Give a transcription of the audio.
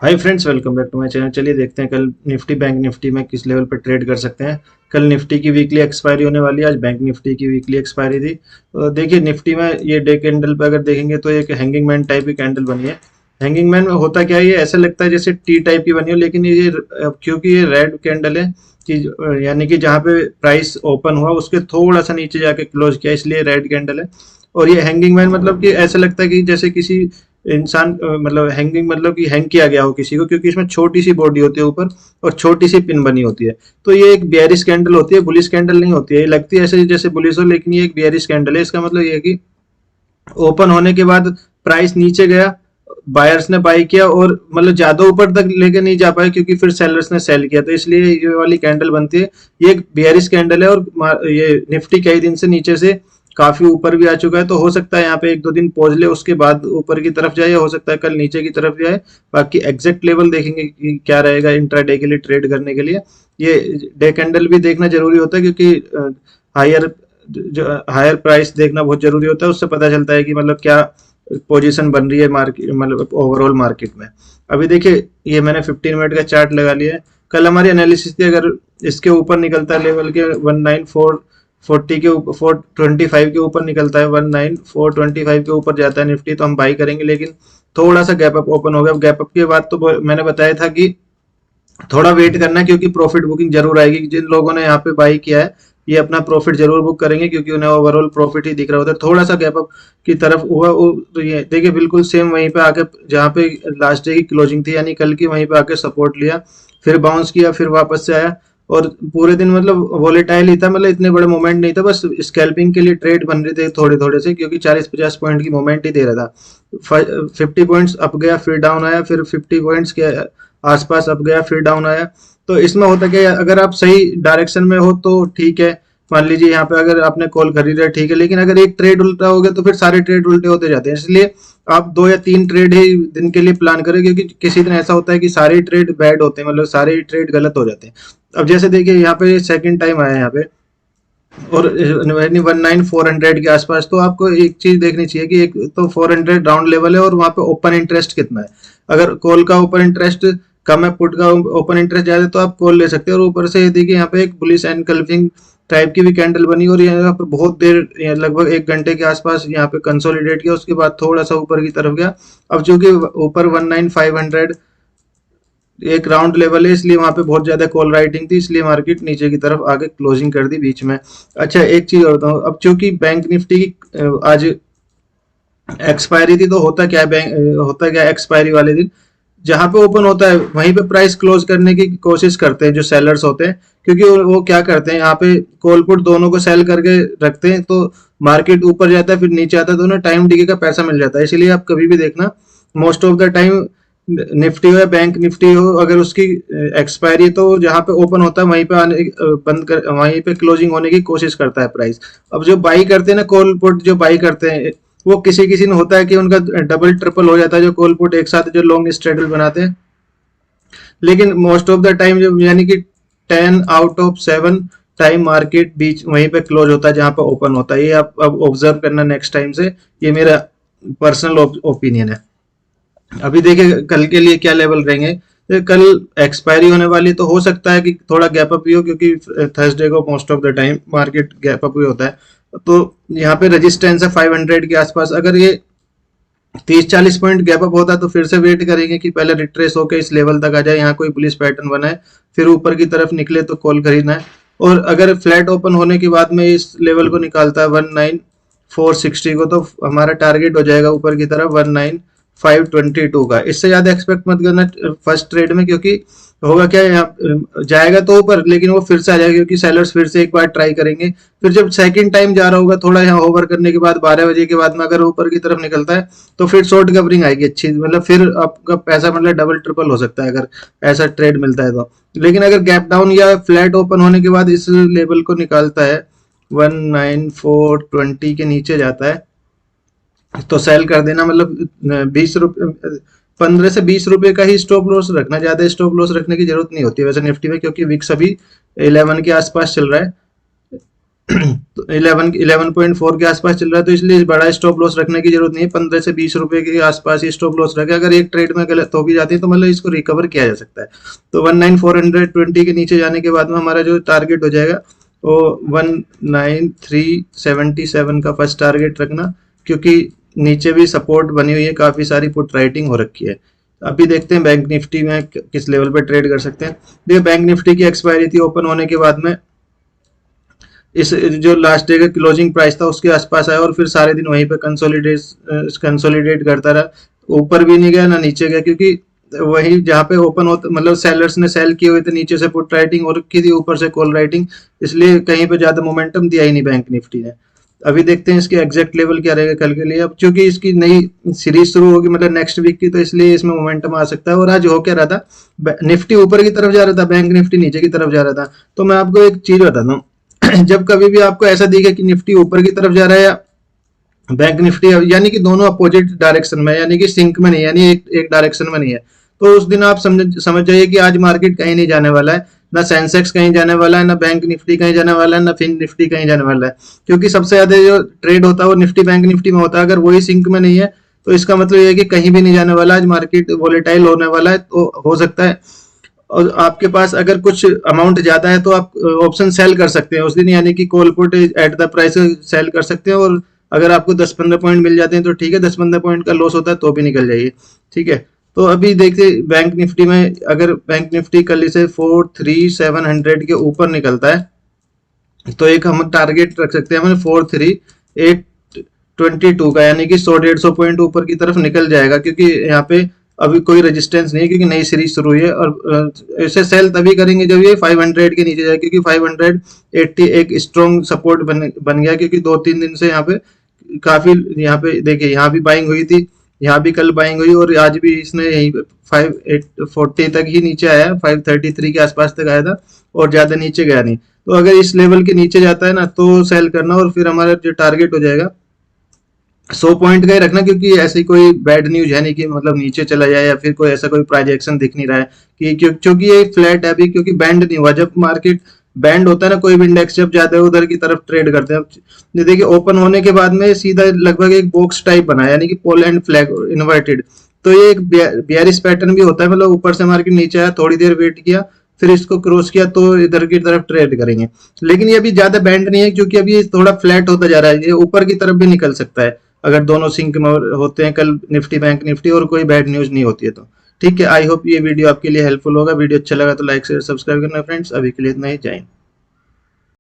Hi friends, welcome back to my channel. चलिए देखते हैं कल निफ्टी बैंक निफ्टी में किस लेवल पर ट्रेड कर सकते हैं। कल निफ्टी की वीकली एक्सपायरी होने वाली है। आज बैंक निफ्टी की वीकली एक्सपायरी थी। देखिए निफ्टी में ये डे कैंडल पे अगर देखेंगे तो एक हैंगिंग मैन टाइप की कैंडल बनी है। हैंगिंग मैन में होता क्या है, ये ऐसा लगता है जैसे टी टाइप की बनी हो, लेकिन ये क्योंकि ये रेड कैंडल है कि यानी कि जहाँ पे प्राइस ओपन हुआ उसके थोड़ा सा नीचे जाके क्लोज किया, इसलिए रेड कैंडल है। और ये हैंगिंग मैन मतलब कि ऐसा लगता है कि जैसे किसी इंसान मतलब हैंगिंग मतलब कि हैंग किया गया हो किसी को, क्योंकि इसमें छोटी सी बॉडी होती है ऊपर और छोटी सी पिन बनी होती है। तो ये एक बेयरिश कैंडल होती है, बुलिश कैंडल नहीं होती है। ये लगती है ऐसे जैसे बुलिश हो, लेकिन ये एक बेयरिश कैंडल है। इसका मतलब ये है कि ओपन होने के बाद प्राइस नीचे गया, बायर्स ने बाई किया और मतलब ज्यादा ऊपर तक लेके नहीं जा पाए क्योंकि फिर सेलर्स ने सेल किया, तो इसलिए ये वाली कैंडल बनती है। ये एक बेयरिश कैंडल है और ये निफ्टी कई दिन से नीचे से काफी ऊपर भी आ चुका है, तो हो सकता है यहाँ पे एक दो दिन पहुंच ले, उसके बाद ऊपर की तरफ जाए, या हो सकता है कल नीचे की तरफ जाए। बाकी एग्जैक्ट लेवल देखेंगे कि क्या रहेगा इंट्राडे के लिए ट्रेड करने के लिए। ये डे कैंडल भी देखना जरूरी होता है क्योंकि हायर जो हायर प्राइस देखना बहुत जरूरी होता है। उससे पता चलता है कि मतलब क्या पोजीशन बन रही है मार्केट, मतलब ओवरऑल मार्केट में। अभी देखिए ये मैंने 15 मिनट का चार्ट लगा लिया है। कल हमारी एनालिसिस थी, अगर इसके ऊपर निकलता है लेवल के 19440 के ऊपर, 425 के ऊपर निकलता है, 19425 के ऊपर जाता है निफ्टी, तो हम बाई करेंगे। लेकिन थोड़ा सा गैप अप ओपन हो गया। गैप अप के बाद तो मैंने बताया था कि थोड़ा वेट करना है क्योंकि प्रॉफिट बुकिंग जरूर आएगी। जिन लोगों ने यहाँ पे बाई किया है ये अपना प्रॉफिट जरूर बुक करेंगे क्योंकि उन्हें ओवरऑल प्रॉफिट ही दिख रहा होता है। थोड़ा सा गैप अप की तरफ हुआ तो ये देखिए बिल्कुल सेम वहीं पे आके जहाँ पे लास्ट डे की क्लोजिंग थी यानी कल की, वहीं पे आके सपोर्ट लिया, फिर बाउंस किया, फिर वापस से आया। और पूरे दिन मतलब वॉलेटाइल ही था, मतलब इतने बड़े मोमेंट नहीं था, बस स्कैल्पिंग के लिए ट्रेड बन रहे थे थोड़े थोड़े से, क्योंकि 40-50 पॉइंट की मोमेंट ही दे रहा था। 50 पॉइंट्स अप गया, फिर डाउन आया, फिर 50 पॉइंट्स के आसपास अप गया, फिर डाउन आया। तो इसमें होता क्या है, अगर आप सही डायरेक्शन में हो तो ठीक है। मान लीजिए यहाँ पे अगर आपने कॉल खरीदा है ठीक है, लेकिन अगर एक ट्रेड उल्टा हो गया तो फिर सारे ट्रेड उल्टे होते जाते हैं। इसलिए आप 2 या 3 ट्रेड ही दिन के लिए प्लान करें, क्योंकि किसी दिन ऐसा होता है कि सारे ट्रेड बैड होते हैं, मतलब सारे ट्रेड गलत हो जाते हैं। अब जैसे देखिए यहाँ पे सेकंड टाइम आया यहाँ पे और 19400 के आसपास, तो आपको एक चीज देखनी चाहिए कि एक तो 400 राउंड लेवल है और वहां पे ओपन इंटरेस्ट कितना है। अगर कॉल का ओपन इंटरेस्ट कम है, पुट का ओपन इंटरेस्ट ज्यादा है, तो आप कॉल ले सकते हैं। और ऊपर से देखिए यहाँ पे एक बुलिश एनकल्फिंग टाइप की भी कैंडल बनी और यहाँ पे बहुत देर लगभग 1 घंटे के आसपास यहाँ पे कंसोलिडेट किया, उसके बाद थोड़ा सा ऊपर की तरफ गया। अब जो कि ऊपर 19500 एक राउंड लेवल है, इसलिए वहां पे बहुत ज्यादा कॉल राइटिंग थी, इसलिए मार्केट नीचे की तरफ आगे क्लोजिंग कर दी बीच में। अच्छा एक चीज और बताऊं, अब चूंकि बैंक निफ्टी की आज एक्सपायरी थी, तो होता क्या है होता क्या है एक्सपायरी वाले दिन जहां पे ओपन होता है वहीं पे प्राइस क्लोज करने की कोशिश करते हैं जो सेलर्स होते हैं, क्योंकि वो क्या करते हैं यहाँ पे कॉल पुट दोनों को सेल करके रखते हैं, तो मार्केट ऊपर जाता है फिर नीचे आता है, तो उन्हें टाइम डिके का पैसा मिल जाता है। इसलिए आप कभी भी देखना, most of the time Nifty हो या बैंक निफ्टी हो, अगर उसकी एक्सपायरी तो जहां पे ओपन होता है वहीं पे आने बंद कर वहीं पे क्लोजिंग होने की कोशिश करता है प्राइस। अब जो बाई करते हैं ना कॉल पुट, जो बाई करते हैं वो किसी किसी में होता है कि उनका डबल ट्रिपल हो जाता है, जो कॉल पुट एक साथ जो लॉन्ग स्ट्रेडल बनाते हैं। लेकिन मोस्ट ऑफ द टाइम जो यानी कि 10 आउट ऑफ 7 टाइम मार्केट बीच वहीं पे क्लोज होता है जहां पे ओपन होता है। ये आप अब ऑब्जर्व करना नेक्स्ट टाइम से, ये मेरा पर्सनल ओपिनियन है। अभी देखिए कल के लिए क्या लेवल रहेंगे। तो कल एक्सपायरी होने वाली, तो हो सकता है कि थोड़ा गैप अप भी हो, क्योंकि थर्सडे को most of the time market gap up भी होता है। तो यहाँ पे रेजिस्टेंस है 500 के आसपास। अगर ये 30-40 पॉइंट गैप अप होता है तो फिर से वेट करेंगे कि पहले रिट्रेस होकर इस लेवल तक आ जाए, यहाँ कोई बुलिश पैटर्न बनाए, फिर ऊपर की तरफ निकले तो कॉल खरीदना है। और अगर फ्लैट ओपन होने के बाद में इस लेवल को निकालता है 19460 को, तो हमारा टारगेट हो जाएगा ऊपर की तरफ 19522 का। इससे ज्यादा एक्सपेक्ट मत करना फर्स्ट ट्रेड में, क्योंकि होगा क्या यहाँ जाएगा तो ऊपर, लेकिन वो फिर से आ जाएगा क्योंकि सेलर्स फिर से एक बार ट्राई करेंगे। फिर जब सेकंड टाइम जा रहा होगा थोड़ा यहाँ होवर करने के बाद 12 बजे के बाद में अगर ऊपर की तरफ निकलता है तो फिर शॉर्ट कवरिंग आएगी अच्छी, मतलब फिर आपका पैसा मतलब डबल ट्रिपल हो सकता है अगर ऐसा ट्रेड मिलता है तो। लेकिन अगर गैप डाउन या फ्लैट ओपन होने के बाद इस लेवल को निकालता है 19420 के नीचे जाता है तो सेल कर देना, मतलब 20 रुपये, 15 से 20 रुपए का ही स्टॉप लॉस रखना, ज्यादा स्टॉप लॉस रखने की जरूरत नहीं होती वैसे निफ्टी में, क्योंकि विक्स अभी 11 के आसपास चल रहा है। तो 11.4 के आसपास चल रहा है, तो इसलिए बड़ा स्टॉप लॉस रखने की जरूरत नहीं है। 15 से 20 रुपए के आसपास ही स्टॉप लॉस रखे, अगर एक ट्रेड में गलत हो भी जाती है तो मतलब इसको रिकवर किया जा सकता है। तो 19,420 के नीचे जाने के बाद में हमारा जो टारगेट हो जाएगा वो 19,377 का फर्स्ट टारगेट रखना, क्योंकि नीचे भी सपोर्ट बनी हुई है, काफी सारी पुट राइटिंग हो रखी है। अभी देखते हैं बैंक निफ्टी में किस लेवल पे ट्रेड कर सकते हैं। देखिए बैंक निफ्टी की एक्सपायरी थी ओपन होने के बाद में, इस जो लास्ट डे का क्लोजिंग प्राइस था उसके आसपास आया और फिर सारे दिन वहीं पे कंसोलिडेट करता रहा, ऊपर भी नहीं गया ना नीचे गया, क्योंकि वही जहाँ पे ओपन होता मतलब सेलर्स ने सेल किए हुए थे, नीचे से पुट राइटिंग और रखी थी, ऊपर से कॉल राइटिंग, इसलिए कहीं पे ज्यादा मोमेंटम दिया ही नहीं बैंक निफ्टी ने। अभी देखते हैं इसके एग्जैक्ट लेवल क्या रहेगा कल के लिए। अब क्योंकि इसकी नई सीरीज शुरू होगी मतलब नेक्स्ट वीक की, तो इसलिए इसमें मोमेंटम आ सकता है। और आज हो क्या रहा था, निफ्टी ऊपर की तरफ जा रहा था, बैंक निफ्टी नीचे की तरफ जा रहा था। तो मैं आपको एक चीज बताता हूँ, जब कभी भी आपको ऐसा दिखे कि निफ्टी ऊपर की तरफ जा रहा है या बैंक निफ्टी, यानी कि दोनों अपोजिट डायरेक्शन में, यानी कि सिंक में नहीं, यानी एक डायरेक्शन में नहीं है, तो उस दिन आप समझ जाइए कि आज मार्केट कहीं नहीं जाने वाला है, ना सेंसेक्स कहीं जाने वाला है, ना बैंक निफ्टी कहीं जाने वाला है, ना फिन निफ्टी कहीं जाने वाला है। क्योंकि सबसे ज्यादा जो ट्रेड होता है वो निफ्टी बैंक निफ्टी में होता है, अगर वही सिंक में नहीं है तो इसका मतलब ये है कि कहीं भी नहीं जाने वाला, आज मार्केट वोलेटाइल होने वाला है। तो हो सकता है और आपके पास अगर कुछ अमाउंट ज्यादा है तो आप ऑप्शन सेल कर सकते हैं उस दिन, यानी कि call put at the price cell कर सकते हैं। और अगर आपको 10-15 पॉइंट मिल जाते हैं तो ठीक है, 10-15 पॉइंट का लॉस होता है तो भी निकल जाइए, ठीक है। तो अभी देखते बैंक निफ्टी में, अगर बैंक निफ्टी कल से 43700 के ऊपर निकलता है तो एक हम टारगेट रख सकते हैं हमें 43822 का, यानी कि 100-150 पॉइंट ऊपर की तरफ निकल जाएगा, क्योंकि यहाँ पे अभी कोई रेजिस्टेंस नहीं है, क्योंकि नई सीरीज शुरू हुई है। और ऐसे सेल तभी करेंगे जब ये 500 के नीचे जाए, क्योंकि 580 एक स्ट्रॉन्ग सपोर्ट बन गया, क्योंकि 2-3 दिन से यहाँ पे काफी, यहाँ पे देखिए यहाँ भी बाइंग हुई थी, यहाँ भी कल बाइंग हुई और आज भी इसने यही 540 तक ही नीचे आया, 533 के आसपास तक आया था और ज्यादा नीचे गया नहीं। तो अगर इस लेवल के नीचे जाता है ना तो सेल करना, और फिर हमारा जो टारगेट हो जाएगा 100 पॉइंट का ही रखना, क्योंकि ऐसी कोई बैड न्यूज है नहीं कि मतलब नीचे चला जाए या फिर कोई ऐसा कोई प्राइजेक्शन दिख नहीं रहा है कि क्योंकि ये फ्लैट है अभी, क्योंकि बैंड नहीं हुआ। जब मार्केट बैंड होता है ना कोई भी इंडेक्स, जब जाता है उधर की तरफ ट्रेड करते हैं। अब देखिए ओपन होने के बाद में सीधा लगभग एक बॉक्स टाइप बना है, यानी कि पोल एंड फ्लैग इन्वर्टेड। तो ये एक बियरिश पैटर्न भी होता है, मतलब ऊपर से मार्केट नीचे आया, थोड़ी देर वेट किया, फिर इसको क्रॉस किया तो इधर की तरफ ट्रेड करेंगे। लेकिन ये अभी ज्यादा बैंड नहीं है, क्योंकि अभी ये थोड़ा फ्लैट होता जा रहा है, ये ऊपर की तरफ भी निकल सकता है अगर दोनों सिंक में होते हैं कल निफ्टी बैंक निफ्टी और कोई बैड न्यूज नहीं होती है तो। ठीक है, आई होप ये वीडियो आपके लिए हेल्पफुल होगा। वीडियो अच्छा लगा तो लाइक शेयर सब्सक्राइब करना फ्रेंड्स। अभी के लिए इतना ही, जय हिंद।